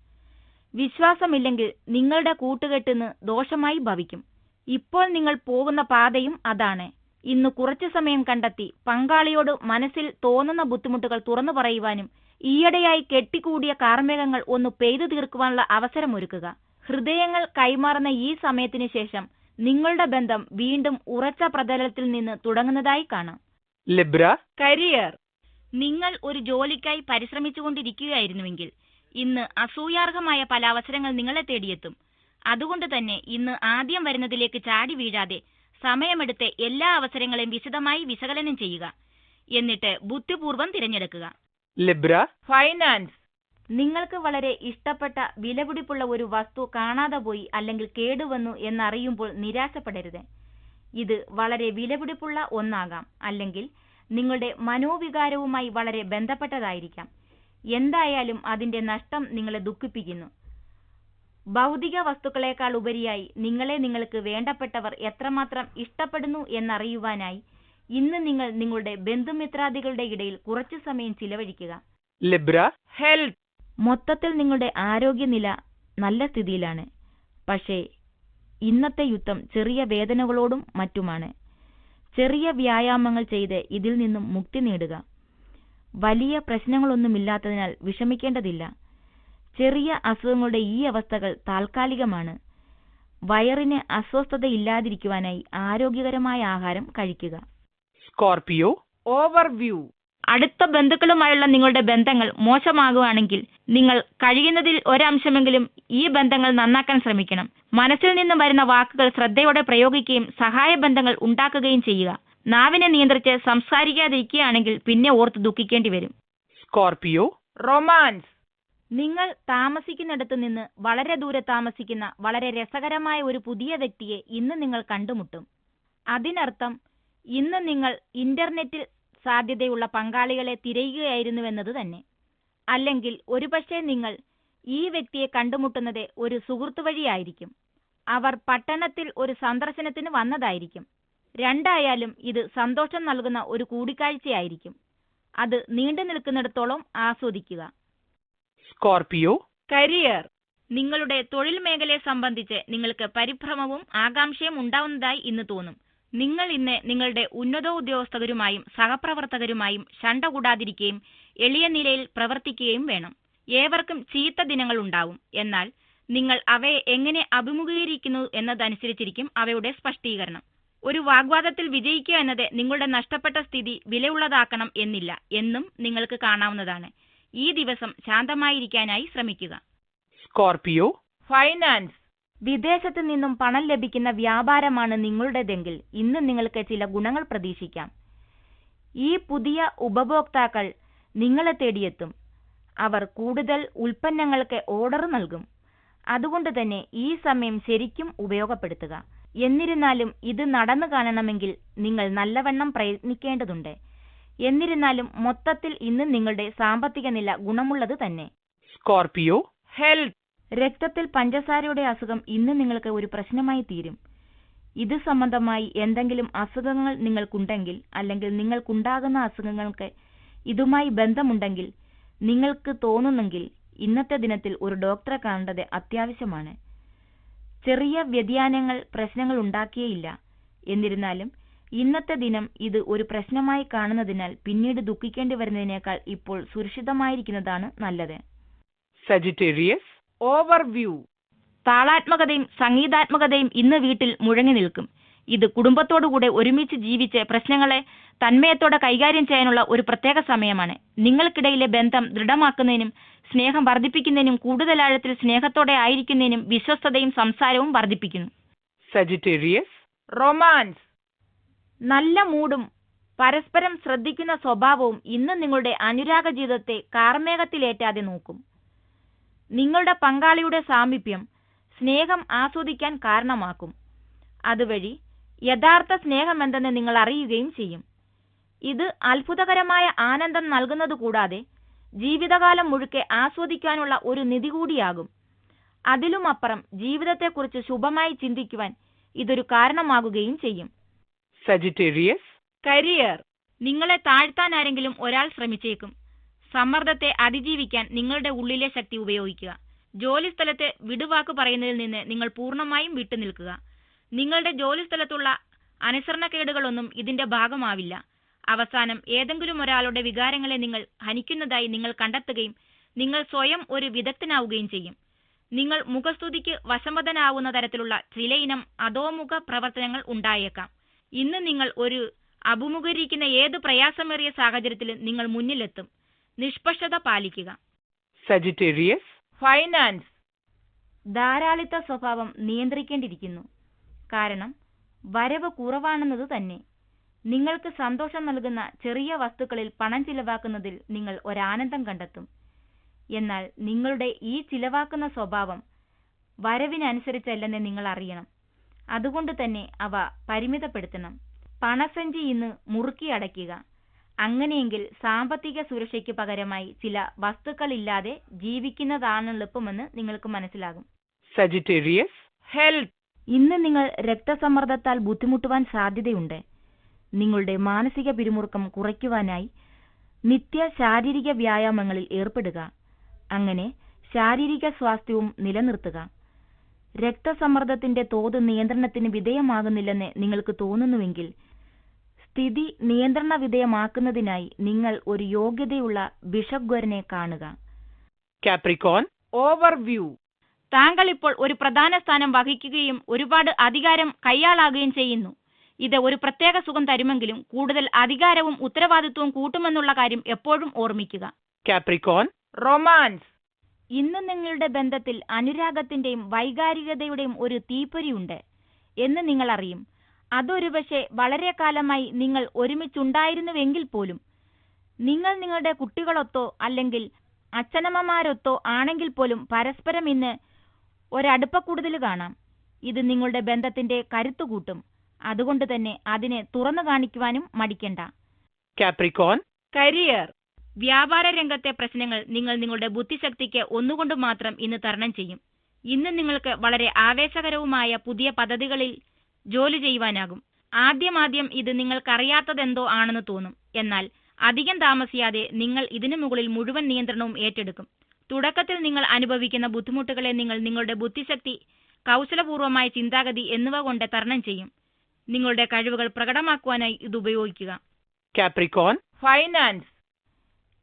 വിശ്വാസമില്ലെങ്കിൽ നിങ്ങളുടെ കൂട്ടുകെട്ടിന് ദോഷമായി ഭവിക്കും. ഇപ്പോൾ നിങ്ങൾ പോകുന്ന പാതയും അതാണ്. ഇന്ന് കുറച്ചു സമയം കണ്ടെത്തി പങ്കാളിയോട് മനസ്സിൽ തോന്നുന്ന ബുദ്ധിമുട്ടുകൾ തുറന്നു പറയുവാനും ഈയിടെയായി കെട്ടിക്കൂടിയ കാർമേഘങ്ങൾ ഒന്ന് പെയ്തു തീർക്കുവാനുള്ള അവസരമൊരുക്കുക. ഹൃദയങ്ങൾ കൈമാറുന്ന ഈ സമയത്തിനു ശേഷം നിങ്ങളുടെ ബന്ധം വീണ്ടും ഉറച്ച പ്രതലത്തിൽ നിന്ന് തുടങ്ങുന്നതായി കാണാം. Libra, career. നിങ്ങൾ ഒരു ജോലിക്കായി പരിശ്രമിച്ചുകൊണ്ടിരിക്കുകയായിരുന്നുവെങ്കിൽ ഇന്ന് അസൂയാർഹമായ പല അവസരങ്ങൾ നിങ്ങളെ തേടിയെത്തും. അതുകൊണ്ട് തന്നെ ഇന്ന് ആദ്യം വരുന്നതിലേക്ക് ചാടി വീഴാതെ സമയമെടുത്ത് എല്ലാ അവസരങ്ങളെയും വിശദമായി വിശകലനം ചെയ്യുക. എന്നിട്ട് ബുദ്ധിപൂർവ്വം തിരഞ്ഞെടുക്കുക. Libra, finance. നിങ്ങൾക്ക് വളരെ ഇഷ്ടപ്പെട്ട വിലപിടിപ്പുള്ള ഒരു വസ്തു കാണാതെ പോയി അല്ലെങ്കിൽ കേടുവന്നു എന്നറിയുമ്പോൾ നിരാശപ്പെടരുത്. ഇത് വളരെ വിലപിടിപ്പുള്ള ഒന്നാകാം, അല്ലെങ്കിൽ നിങ്ങളുടെ മനോവികാരവുമായി വളരെ ബന്ധപ്പെട്ടതായിരിക്കാം. എന്തായാലും അതിന്റെ നഷ്ടം നിങ്ങളെ ദുഃഖിപ്പിക്കുന്നു. ഭൗതിക വസ്തുക്കളെക്കാൾ ഉപരിയായി നിങ്ങളെ നിങ്ങൾക്ക് വേണ്ടപ്പെട്ടവർ എത്രമാത്രം ഇഷ്ടപ്പെടുന്നു എന്നറിയുവാനായി ഇന്ന് നിങ്ങൾ നിങ്ങളുടെ ബന്ധുമിത്രാദികളുടെ ഇടയിൽ കുറച്ചു സമയം ചിലവഴിക്കുക. Libra, health. മൊത്തത്തിൽ നിങ്ങളുടെ ആരോഗ്യനില നല്ല സ്ഥിതിയിലാണ്. പക്ഷേ ഇന്നത്തെ യുദ്ധം ചെറിയ വേദനകളോടും മറ്റുമാണ്. ചെറിയ വ്യായാമങ്ങൾ ചെയ്ത് ഇതിൽ നിന്നും മുക്തി നേടുക. വലിയ പ്രശ്നങ്ങളൊന്നുമില്ലാത്തതിനാൽ വിഷമിക്കേണ്ടതില്ല. ചെറിയ അസുഖങ്ങളുടെ ഈ അവസ്ഥകൾ താൽക്കാലികമാണ്. വയറിന് അസ്വസ്ഥതയില്ലാതിരിക്കുവാനായി ആരോഗ്യകരമായ ആഹാരം കഴിക്കുക. Scorpio, overview. അടുത്ത ബന്ധുക്കളുമായുള്ള നിങ്ങളുടെ ബന്ധങ്ങൾ മോശമാകുകയാണെങ്കിൽ നിങ്ങൾ കഴിയുന്നതിൽ ഒരംശമെങ്കിലും ഈ ബന്ധങ്ങൾ നന്നാക്കാൻ ശ്രമിക്കണം. മനസ്സിൽ നിന്നും വരുന്ന വാക്കുകൾ ശ്രദ്ധയോടെ പ്രയോഗിക്കുകയും സഹായ ബന്ധങ്ങൾ ഉണ്ടാക്കുകയും ചെയ്യുക. നാവിനെ നിയന്ത്രിച്ച് സംസാരിക്കാതിരിക്കുകയാണെങ്കിൽ പിന്നെ ഓർത്ത് ദുഃഖിക്കേണ്ടി വരും. Scorpio, romance. നിങ്ങൾ താമസിക്കുന്നിടത്തു നിന്ന് വളരെ ദൂരെ താമസിക്കുന്ന വളരെ രസകരമായ ഒരു പുതിയ വ്യക്തിയെ ഇന്ന് നിങ്ങൾ കണ്ടുമുട്ടും. അതിനർത്ഥം ഇന്ന് നിങ്ങൾ ഇന്റർനെറ്റിൽ സാധ്യതയുള്ള പങ്കാളികളെ തിരയുകയായിരുന്നുവെന്നത് തന്നെ. അല്ലെങ്കിൽ ഒരുപക്ഷെ നിങ്ങൾ ഈ വ്യക്തിയെ കണ്ടുമുട്ടുന്നത് ഒരു സുഹൃത്തു വഴിയായിരിക്കും. അവർ പട്ടണത്തിൽ ഒരു സന്ദർശനത്തിന് വന്നതായിരിക്കും. രണ്ടായാലും ഇത് സന്തോഷം നൽകുന്ന ഒരു കൂടിക്കാഴ്ചയായിരിക്കും. അത് നീണ്ടു നിൽക്കുന്നിടത്തോളം ആസ്വദിക്കുക. Scorpio career. നിങ്ങളുടെ തൊഴിൽ മേഖലയെ സംബന്ധിച്ച് നിങ്ങൾക്ക് പരിഭ്രമവും ആകാംക്ഷയും ഉണ്ടാവുന്നതായി ഇന്ന് തോന്നും. നിങ്ങൾ ഇന്ന് നിങ്ങളുടെ ഉന്നതോദ്യോഗസ്ഥരുമായും സഹപ്രവർത്തകരുമായും ശണ്ട കൂടാതിരിക്കുകയും എളിയ നിലയിൽ പ്രവർത്തിക്കുകയും വേണം. ഏവർക്കും ചീത്ത ദിനങ്ങൾ ഉണ്ടാവും. എന്നാൽ നിങ്ങൾ അവയെ എങ്ങനെ അഭിമുഖീകരിക്കുന്നു എന്നതനുസരിച്ചിരിക്കും അവയുടെ സ്പഷ്ടീകരണം. ഒരു വാഗ്വാദത്തിൽ വിജയിക്കുക എന്നത് നിങ്ങളുടെ നഷ്ടപ്പെട്ട സ്ഥിതി വിലയുള്ളതാക്കണം എന്നില്ല എന്നും നിങ്ങൾക്ക് കാണാവുന്നതാണ്. ഈ ദിവസം ശാന്തമായിരിക്കാനായി ശ്രമിക്കുക. Scorpio finance. വിദേശത്ത് നിന്നും പണം ലഭിക്കുന്ന വ്യാപാരമാണ് നിങ്ങളുടേതെങ്കിൽ ഇന്ന് നിങ്ങൾക്ക് ചില ഗുണങ്ങൾ പ്രതീക്ഷിക്കാം. ഈ പുതിയ ഉപഭോക്താക്കൾ നിങ്ങളെ തേടിയെത്തും. അവർ കൂടുതൽ ഉൽപ്പന്നങ്ങൾക്ക് ഓർഡർ നൽകും. അതുകൊണ്ട് തന്നെ ഈ സമയം ശരിക്കും ഉപയോഗപ്പെടുത്തുക. എന്നിരുന്നാലും ഇത് നടന്നു കാണണമെങ്കിൽ നിങ്ങൾ നല്ലവണ്ണം പ്രയത്നിക്കേണ്ടതുണ്ട്. എന്നിരുന്നാലും മൊത്തത്തിൽ ഇന്ന് നിങ്ങളുടെ സാമ്പത്തിക നില ഗുണമുള്ളത് തന്നെ. Scorpio health. രക്തത്തിൽ പഞ്ചസാരയുടെ അസുഖം ഇന്ന് നിങ്ങൾക്ക് ഒരു പ്രശ്നമായി തീരും. ഇത് സംബന്ധമായി എന്തെങ്കിലും അസുഖങ്ങൾ നിങ്ങൾക്കുണ്ടെങ്കിൽ അല്ലെങ്കിൽ നിങ്ങൾക്കുണ്ടാകുന്ന അസുഖങ്ങൾക്ക് ഇതുമായി ബന്ധമുണ്ടെങ്കിൽ നിങ്ങൾക്ക് തോന്നുന്നെങ്കിൽ ഇന്നത്തെ ദിനത്തിൽ ഒരു ഡോക്ടറെ കാണേണ്ടത് അത്യാവശ്യമാണ്. ചെറിയ വ്യതിയാനങ്ങൾ പ്രശ്നങ്ങൾ ഉണ്ടാക്കിയേയില്ല. എന്നിരുന്നാലും ഇന്നത്തെ ദിനം ഇത് ഒരു പ്രശ്നമായി കാണുന്നതിനാൽ പിന്നീട് ദുഃഖിക്കേണ്ടി വരുന്നതിനേക്കാൾ ഇപ്പോൾ സുരക്ഷിതമായിരിക്കുന്നതാണ് നല്ലത്. Sagittarius overview. താളാത്മകതയും സംഗീതാത്മകതയും ഇന്ന് വീട്ടിൽ മുഴങ്ങി നിൽക്കും. ഇത് കുടുംബത്തോടുകൂടെ ഒരുമിച്ച് ജീവിച്ച് പ്രശ്നങ്ങളെ തന്മയത്തോടെ കൈകാര്യം ചെയ്യാനുള്ള ഒരു പ്രത്യേക സമയമാണ്. നിങ്ങൾക്കിടയിലെ ബന്ധം ദൃഢമാക്കുന്നതിനും സ്നേഹം വർദ്ധിപ്പിക്കുന്നതിനും കൂടുതൽ ആഴത്തിൽ സ്നേഹത്തോടെ ആയിരിക്കുന്നതിനും വിശ്വസ്തതയും സംസാരവും വർദ്ധിപ്പിക്കുന്നു. Sagittarius romance. നല്ല മൂഡും പരസ്പരം ശ്രദ്ധിക്കുന്ന സ്വഭാവവും ഇന്ന് നിങ്ങളുടെ അനുരാഗ ജീവിതത്തെ കാർമേഘത്തിലേറ്റാതെ നോക്കും. നിങ്ങളുടെ പങ്കാളിയുടെ സാമീപ്യം സ്നേഹം ആസ്വദിക്കാൻ കാരണമാക്കും. അതുവഴി യഥാർത്ഥ സ്നേഹമെന്തെന്ന് നിങ്ങൾ അറിയുകയും ചെയ്യും. ഇത് അത്ഭുതകരമായ ആനന്ദം നൽകുന്നത് കൂടാതെ ജീവിതകാലം മുഴുക്കെ ആസ്വദിക്കാനുള്ള ഒരു നിധി കൂടിയാകും. അതിലുമപ്പുറം ജീവിതത്തെക്കുറിച്ച് ശുഭമായി ചിന്തിക്കുവാൻ ഇതൊരു കാരണമാകുകയും ചെയ്യും. Sagittarius career. നിങ്ങളെ താഴ്ത്താൻ ആരെങ്കിലും ഒരാൾ ശ്രമിച്ചേക്കും. സമ്മർദ്ദത്തെ അതിജീവിക്കാൻ നിങ്ങളുടെ ഉള്ളിലെ ശക്തി ഉപയോഗിക്കുക. ജോലിസ്ഥലത്തെ വിടുവാക്ക് പറയുന്നതിൽ നിന്ന് നിങ്ങൾ പൂർണ്ണമായും വിട്ടുനിൽക്കുക. നിങ്ങളുടെ ജോലിസ്ഥലത്തുള്ള അനുസരണക്കേടുകളൊന്നും ഇതിന്റെ ഭാഗമാവില്ല. അവസാനം ഏതെങ്കിലും ഒരാളുടെ വികാരങ്ങളെ നിങ്ങൾ ഹനിക്കുന്നതായി നിങ്ങൾ കണ്ടെത്തുകയും നിങ്ങൾ സ്വയം ഒരു വിദഗ്ധനാവുകയും ചെയ്യും. നിങ്ങൾ മുഖസ്തുതിക്ക് വശംവദനാവുന്ന തരത്തിലുള്ള ചിലയിനം അധോമുഖ പ്രവർത്തനങ്ങൾ ഉണ്ടായേക്കാം. ഇന്ന് നിങ്ങൾ ഒരു അഭിമുഖീകരിക്കുന്ന ഏത് പ്രയാസമേറിയ സാഹചര്യത്തിലും നിങ്ങൾ മുന്നിലെത്തും. നിഷ്പക്ഷത പാലിക്കുക. Sagittarius finance. ധാരാളിത്ത സ്വഭാവം നിയന്ത്രിക്കേണ്ടിയിരിക്കുന്നു. കാരണം വരവ് കുറവാണെന്നത് തന്നെ. നിങ്ങൾക്ക് സന്തോഷം നൽകുന്ന ചെറിയ വസ്തുക്കളിൽ പണം ചിലവാക്കുന്നതിൽ നിങ്ങൾ ഒരാനന്ദം കണ്ടെത്തും. എന്നാൽ നിങ്ങളുടെ ഈ ചിലവാക്കുന്ന സ്വഭാവം വരവിനനുസരിച്ചല്ലെന്ന് നിങ്ങൾ അറിയണം. അതുകൊണ്ട് തന്നെ അവ പരിമിതപ്പെടുത്തണം. പണസഞ്ചി ഇന്ന് മുറുക്കി അടയ്ക്കുക. അങ്ങനെയെങ്കിൽ സാമ്പത്തിക സുരക്ഷയ്ക്ക് പകരമായി ചില വസ്തുക്കളില്ലാതെ ജീവിക്കുന്നതാണ് എളുപ്പമെന്ന് നിങ്ങൾക്ക് മനസ്സിലാകും. Sagittarius health. ഇന്ന് നിങ്ങൾ രക്തസമ്മർദ്ദത്താൽ ബുദ്ധിമുട്ടുവാൻ സാധ്യതയുണ്ട്. നിങ്ങളുടെ മാനസിക പിരിമുറുക്കം കുറയ്ക്കുവാനായി നിത്യ ശാരീരിക വ്യായാമങ്ങളിൽ ഏർപ്പെടുക. അങ്ങനെ ശാരീരിക സ്വാസ്ഥ്യവും നിലനിർത്തുക. രക്തസമ്മർദ്ദത്തിന്റെ തോത് നിയന്ത്രണത്തിന് വിധേയമാകുന്നില്ലെന്ന് നിങ്ങൾക്ക് തോന്നുന്നുവെങ്കിൽ സ്ഥിതി നിയന്ത്രണ വിധേയമാക്കുന്നതിനായി നിങ്ങൾ ഒരു യോഗ്യതയുള്ള ബിഷപ്പ്വരനെ കാണുക. Capricorn overview. താങ്കൾ ഇപ്പോൾ ഒരു പ്രധാന സ്ഥാനം വഹിക്കുകയും ഒരുപാട് അധികാരം കൈയാളാകുകയും ചെയ്യുന്നു. ഇത് ഒരു പ്രത്യേക സുഖം തരുമെങ്കിലും കൂടുതൽ അധികാരവും ഉത്തരവാദിത്വവും കൂട്ടുമെന്നുള്ള കാര്യം എപ്പോഴും ഓർമ്മിക്കുക. Capricorn romance. ഇന്ന് നിങ്ങളുടെ ബന്ധത്തിൽ അനുരാഗത്തിന്റെയും വൈകാരികതയുടെയും ഒരു തീപ്പൊരിയുണ്ട് എന്ന് നിങ്ങൾ അറിയും. അതൊരുപക്ഷെ വളരെ കാലമായി നിങ്ങൾ ഒരുമിച്ചുണ്ടായിരുന്നുവെങ്കിൽ പോലും നിങ്ങൾ നിങ്ങളുടെ കുട്ടികളൊത്തോ അല്ലെങ്കിൽ അച്ഛനമ്മമാരൊത്തോ ആണെങ്കിൽ പോലും പരസ്പരം ഇന്ന് ഒരടുപ്പക്കൂടുതൽ കാണാം. ഇത് നിങ്ങളുടെ ബന്ധത്തിന്റെ കരുത്തുകൂട്ടും. അതുകൊണ്ട് തന്നെ അതിനെ തുറന്നു കാണിക്കുവാനും മടിക്കണ്ട. Capricorn, career, വ്യാപാര രംഗത്തെ പ്രശ്നങ്ങൾ നിങ്ങൾ നിങ്ങളുടെ ബുദ്ധിശക്തിക്ക് ഒന്നുകൊണ്ട് മാത്രം ഇന്ന് തരണം ചെയ്യും. ഇന്ന് നിങ്ങൾക്ക് വളരെ ആവേശകരവുമായ പുതിയ പദ്ധതികളിൽ ജോലി ചെയ്യുവാനാകും. ആദ്യം ഇത് നിങ്ങൾക്കറിയാത്തതെന്തോ ആണെന്ന് തോന്നും. എന്നാൽ അധികം താമസിയാതെ നിങ്ങൾ ഇതിനു മുകളിൽ മുഴുവൻ നിയന്ത്രണവും ഏറ്റെടുക്കും. തുടക്കത്തിൽ നിങ്ങൾ അനുഭവിക്കുന്ന ബുദ്ധിമുട്ടുകളെ നിങ്ങൾ നിങ്ങളുടെ ബുദ്ധിശക്തി, കൗശലപൂർവമായ ചിന്താഗതി എന്നിവ കൊണ്ട് തരണം ചെയ്യും. നിങ്ങളുടെ കഴിവുകൾ പ്രകടമാക്കുവാനായി ഇത് ഉപയോഗിക്കുക. Capricorn, finance,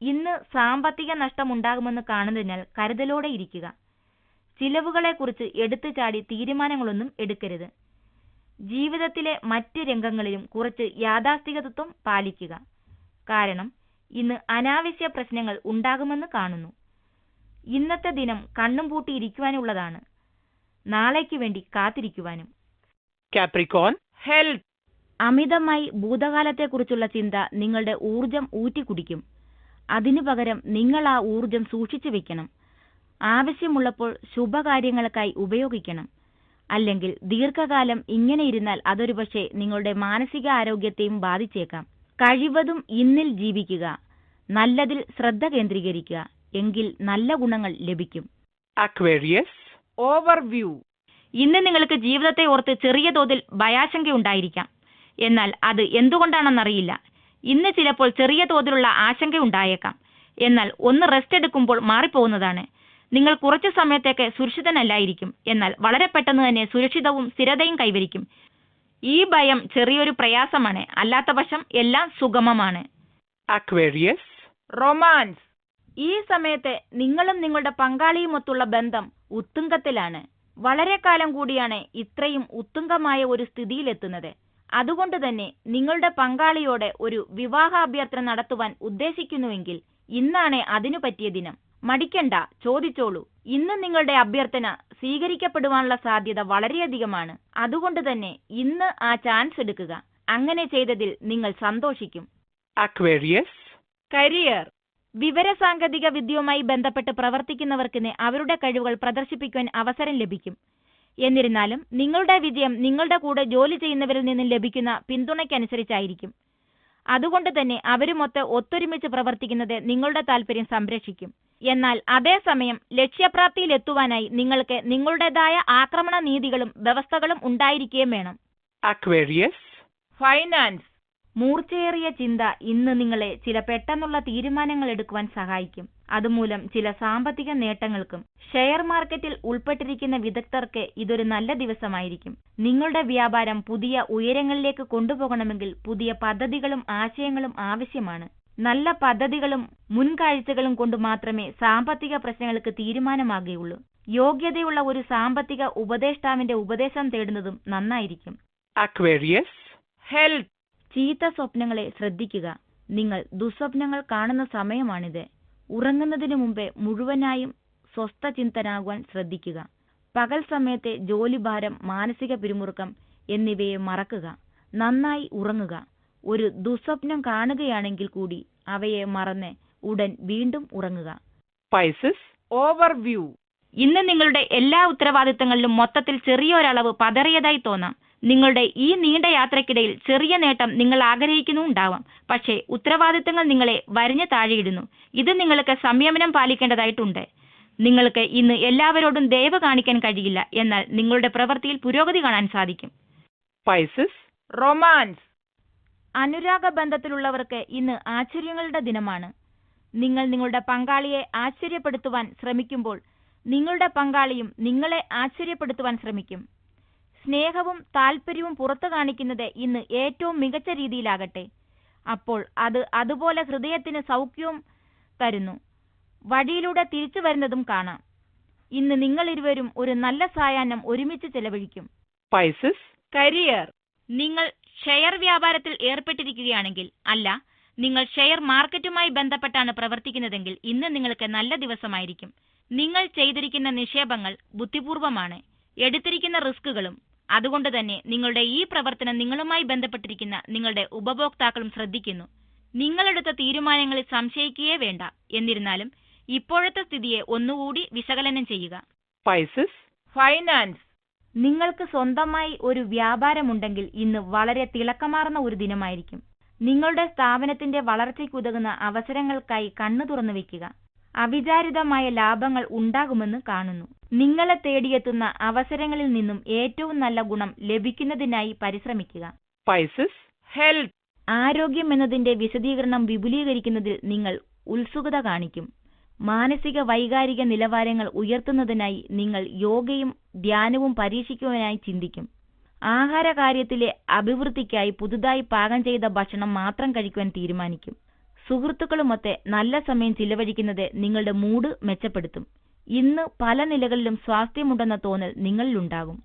ഇന്ന് സാമ്പത്തിക നഷ്ടമുണ്ടാകുമെന്ന് കാണുന്നതിനാൽ കരുതലോടെ ഇരിക്കുക. ചിലവുകളെക്കുറിച്ച് എടുത്തു ചാടി തീരുമാനങ്ങളൊന്നും എടുക്കരുത്. ജീവിതത്തിലെ മറ്റ് രംഗങ്ങളിലും കുറച്ച് യാഥാസ്ഥികത്വം പാലിക്കുക. കാരണം ഇന്ന് അനാവശ്യ പ്രശ്നങ്ങൾ ഉണ്ടാകുമെന്ന് കാണുന്നു. ഇന്നത്തെ ദിനം കണ്ണും പൂട്ടി ഇരിക്കുവാനുള്ളതാണ്, നാളേക്ക് വേണ്ടി കാത്തിരിക്കുവാനും. Capricorn, health, അമിതമായി ഭൂതകാലത്തെക്കുറിച്ചുള്ള ചിന്ത നിങ്ങളുടെ ഊർജം ഊറ്റിക്കുടിക്കും. അതിനു പകരം നിങ്ങൾ ആ ഊർജം സൂക്ഷിച്ചു വെക്കണം. ആവശ്യമുള്ളപ്പോൾ ശുഭകാര്യങ്ങൾക്കായി ഉപയോഗിക്കണം. അല്ലെങ്കിൽ ദീർഘകാലം ഇങ്ങനെ ഇരുന്നാൽ അതൊരുപക്ഷെ നിങ്ങളുടെ മാനസിക ആരോഗ്യത്തെയും ബാധിച്ചേക്കാം. കഴിവതും ഇന്നിൽ ജീവിക്കുക. നല്ലതിൽ ശ്രദ്ധ കേന്ദ്രീകരിക്കുക. എങ്കിൽ നല്ല ഗുണങ്ങൾ ലഭിക്കും. Aquarius, overview, ഇന്ന് നിങ്ങൾക്ക് ജീവിതത്തെ ഓർത്ത് ചെറിയ തോതിൽ ഭയാശങ്കയുണ്ടായിരിക്കാം. എന്നാൽ അത് എന്തുകൊണ്ടാണെന്നറിയില്ല. ഇന്ന് ചിലപ്പോൾ ചെറിയ തോതിലുള്ള ആശങ്കയുണ്ടായേക്കാം. എന്നാൽ ഒന്ന് റെസ്റ്റ് എടുക്കുമ്പോൾ മാറിപ്പോകുന്നതാണ്. നിങ്ങൾ കുറച്ചു സമയത്തേക്ക് സുരക്ഷിതനല്ലായിരിക്കും. എന്നാൽ വളരെ പെട്ടെന്ന് തന്നെ സുരക്ഷിതവും സ്ഥിരതയും കൈവരിക്കും. ഈ ഭയം ചെറിയൊരു പ്രയാസമാണ്. അല്ലാത്ത പക്ഷം എല്ലാം സുഗമമാണ്. Aquarius, romance, ഈ സമയത്ത് നിങ്ങളും നിങ്ങളുടെ പങ്കാളിയുമൊത്തുള്ള ബന്ധം ഉത്തുംഗത്തിലാണ്. വളരെ കാലം കൂടിയാണ് ഇത്രയും ഉത്തുംഗമായ ഒരു സ്ഥിതിയിലെത്തുന്നത്. അതുകൊണ്ട് തന്നെ നിങ്ങളുടെ പങ്കാളിയോടെ ഒരു വിവാഹാഭ്യർത്ഥന നടത്തുവാൻ ഉദ്ദേശിക്കുന്നുവെങ്കിൽ ഇന്നാണ് അതിനു പറ്റിയ ദിനം. മടിക്കണ്ട, ചോദിച്ചോളൂ. ഇന്ന് നിങ്ങളുടെ അഭ്യർത്ഥന സ്വീകരിക്കപ്പെടുവാനുള്ള സാധ്യത വളരെയധികമാണ്. അതുകൊണ്ട് തന്നെ ഇന്ന് ആ ചാൻസ് എടുക്കുക. അങ്ങനെ ചെയ്തതിൽ നിങ്ങൾ സന്തോഷിക്കും. Aquarius, career, വിവരസാങ്കേതിക വിദ്യയുമായി ബന്ധപ്പെട്ട് പ്രവർത്തിക്കുന്നവർക്കിന് അവരുടെ കഴിവുകൾ പ്രദർശിപ്പിക്കുവാൻ അവസരം ലഭിക്കും. എന്നിരുന്നാലും നിങ്ങളുടെ വിജയം നിങ്ങളുടെ കൂടെ ജോലി ചെയ്യുന്നവരിൽ നിന്നും ലഭിക്കുന്ന പിന്തുണയ്ക്കനുസരിച്ചായിരിക്കും. അതുകൊണ്ട് തന്നെ അവരുമൊത്ത് ഒത്തൊരുമിച്ച് പ്രവർത്തിക്കുന്നത് നിങ്ങളുടെ താല്പര്യം സംരക്ഷിക്കും. എന്നാൽ അതേസമയം ലക്ഷ്യപ്രാപ്തിയിലെത്തുവാനായി നിങ്ങൾക്ക് നിങ്ങളുടേതായ ആക്രമണ നീതികളും വ്യവസ്ഥകളും ഉണ്ടായിരിക്കുകയും വേണം. Aquarius, finance, മൂർച്ചയേറിയ ചിന്ത ഇന്ന് നിങ്ങളെ ചില പെട്ടെന്നുള്ള തീരുമാനങ്ങൾ എടുക്കുവാൻ സഹായിക്കും. അതുമൂലം ചില സാമ്പത്തിക നേട്ടങ്ങൾക്കും ഷെയർ മാർക്കറ്റിൽ ഉൾപ്പെട്ടിരിക്കുന്ന വിദഗ്ധർക്ക് ഇതൊരു നല്ല ദിവസമായിരിക്കും. നിങ്ങളുടെ വ്യാപാരം പുതിയ ഉയരങ്ങളിലേക്ക് കൊണ്ടുപോകണമെങ്കിൽ പുതിയ പദ്ധതികളും ആശയങ്ങളും ആവശ്യമാണ്. നല്ല പദ്ധതികളും മുൻകാഴ്ചകളും കൊണ്ട് മാത്രമേ സാമ്പത്തിക പ്രശ്നങ്ങൾക്ക് തീരുമാനമാകുകയുള്ളൂ. യോഗ്യതയുള്ള ഒരു സാമ്പത്തിക ഉപദേഷ്ടാവിന്റെ ഉപദേശം തേടുന്നതും നന്നായിരിക്കും. Aquarius, health, ചീത്ത സ്വപ്നങ്ങളെ ശ്രദ്ധിക്കുക. നിങ്ങൾ ദുസ്വപ്നങ്ങൾ കാണുന്ന സമയമാണിത്. ഉറങ്ങുന്നതിനു മുമ്പേ മുഴുവനായും സ്വസ്ഥചിന്തനാകുവാൻ ശ്രദ്ധിക്കുക. പകൽ സമയത്തെ ജോലിഭാരം, മാനസിക പിരിമുറുക്കം എന്നിവയെ മറക്കുക. നന്നായി ഉറങ്ങുക. ഒരു ദുസ്വപ്നം കാണുകയാണെങ്കിൽ കൂടി അവയെ മറന്ന് ഉടൻ വീണ്ടും ഉറങ്ങുക. Pisces, overview, ഇന്ന് നിങ്ങളുടെ എല്ലാ ഉത്തരവാദിത്തങ്ങളിലും മൊത്തത്തിൽ ചെറിയൊരളവ് പതറിയതായി തോന്നാം. നിങ്ങളുടെ ഈ നീണ്ട യാത്രയ്ക്കിടയിൽ ചെറിയ നേട്ടം നിങ്ങൾ ആഗ്രഹിക്കുന്നുണ്ടാവാം. പക്ഷേ ഉത്തരവാദിത്തങ്ങൾ നിങ്ങളെ വരിഞ്ഞു താഴെയിടുന്നു. ഇത് നിങ്ങൾക്ക് സംയമനം പാലിക്കേണ്ടതായിട്ടുണ്ട്. നിങ്ങൾക്ക് ഇന്ന് എല്ലാവരോടും ദയവ് കാണിക്കാൻ കഴിയില്ല. എന്നാൽ നിങ്ങളുടെ പ്രവൃത്തിയിൽ പുരോഗതി കാണാൻ സാധിക്കും. Pisces, romance, അനുരാഗ ബന്ധത്തിലുള്ളവർക്ക് ഇന്ന് ആശ്ചര്യങ്ങളുടെ ദിനമാണ്. നിങ്ങൾ നിങ്ങളുടെ പങ്കാളിയെ ആശ്ചര്യപ്പെടുത്തുവാൻ ശ്രമിക്കുമ്പോൾ നിങ്ങളുടെ പങ്കാളിയും നിങ്ങളെ ആശ്ചര്യപ്പെടുത്തുവാൻ ശ്രമിക്കും. സ്നേഹവും താല്പര്യവും പുറത്തു കാണിക്കുന്നത് ഇന്ന് ഏറ്റവും മികച്ച രീതിയിലാകട്ടെ. അപ്പോൾ അത് അതുപോലെ ഹൃദയത്തിന് സൗഖ്യവും തരുന്നു. വഴിയിലൂടെ തിരിച്ചു വരുന്നതും കാണാം. ഇന്ന് നിങ്ങളിരുവരും ഒരു നല്ല സായാഹ്നം ഒരുമിച്ച് ചെലവഴിക്കും. Pisces, career, നിങ്ങൾ ഷെയർ വ്യാപാരത്തിൽ ഏർപ്പെട്ടിരിക്കുകയാണെങ്കിൽ, അല്ല നിങ്ങൾ ഷെയർ മാർക്കറ്റുമായി ബന്ധപ്പെട്ടാണ് പ്രവർത്തിക്കുന്നതെങ്കിൽ ഇന്ന് നിങ്ങൾക്ക് നല്ല ദിവസമായിരിക്കും. നിങ്ങൾ ചെയ്തിരിക്കുന്ന നിക്ഷേപങ്ങൾ ബുദ്ധിപൂർവമാണ്, എടുത്തിരിക്കുന്ന റിസ്കുകളും. അതുകൊണ്ട് തന്നെ നിങ്ങളുടെ ഈ പ്രവർത്തനം നിങ്ങളുമായി ബന്ധപ്പെട്ടിരിക്കുന്ന നിങ്ങളുടെ ഉപഭോക്താക്കളും ശ്രദ്ധിക്കുന്നു. നിങ്ങളെടുത്ത തീരുമാനങ്ങളിൽ സംശയിക്കുകയേ വേണ്ട. എന്നിരുന്നാലും ഇപ്പോഴത്തെ സ്ഥിതിയെ ഒന്നുകൂടി വിശകലനം ചെയ്യുക. Pisces, finance. നിങ്ങൾക്ക് സ്വന്തമായി ഒരു വ്യാപാരമുണ്ടെങ്കിൽ ഇന്ന് വളരെ തിളക്കമാർന്ന ഒരു ദിനമായിരിക്കും. നിങ്ങളുടെ സ്ഥാപനത്തിന്റെ വളർച്ചയ്ക്കുതകുന്ന അവസരങ്ങൾക്കായി കണ്ണു തുറന്നു വെക്കുക. അവിചാരിതമായ ലാഭങ്ങൾ ഉണ്ടാകുമെന്ന് കാണുന്നു. നിങ്ങളെ തേടിയെത്തുന്ന അവസരങ്ങളിൽ നിന്നും ഏറ്റവും നല്ല ഗുണം ലഭിക്കുന്നതിനായി പരിശ്രമിക്കുക. Pisces, health. ആരോഗ്യം എന്നതിന്റെ വിശദീകരണം വിപുലീകരിക്കുന്നതിൽ നിങ്ങൾ ഉത്സുകത കാണിക്കും. മാനസിക വൈകാരിക നിലവാരങ്ങൾ ഉയർത്തുന്നതിനായി നിങ്ങൾ യോഗയും ധ്യാനവും പരീക്ഷിക്കുവാനായി ചിന്തിക്കും. ആഹാരകാര്യത്തിലെ അഭിവൃദ്ധിക്കായി പുതുതായി പാകം ചെയ്ത ഭക്ഷണം മാത്രം കഴിക്കുവാൻ തീരുമാനിക്കും. സുഹൃത്തുക്കളുമൊത്ത് നല്ല സമയം ചിലവഴിക്കുന്നത് നിങ്ങളുടെ മൂഡ് മെച്ചപ്പെടുത്തും. ഇന്ന് പല നിലകളിലും സ്വാസ്ഥ്യമുണ്ടെന്ന തോന്നൽ നിങ്ങളിലുണ്ടാകും.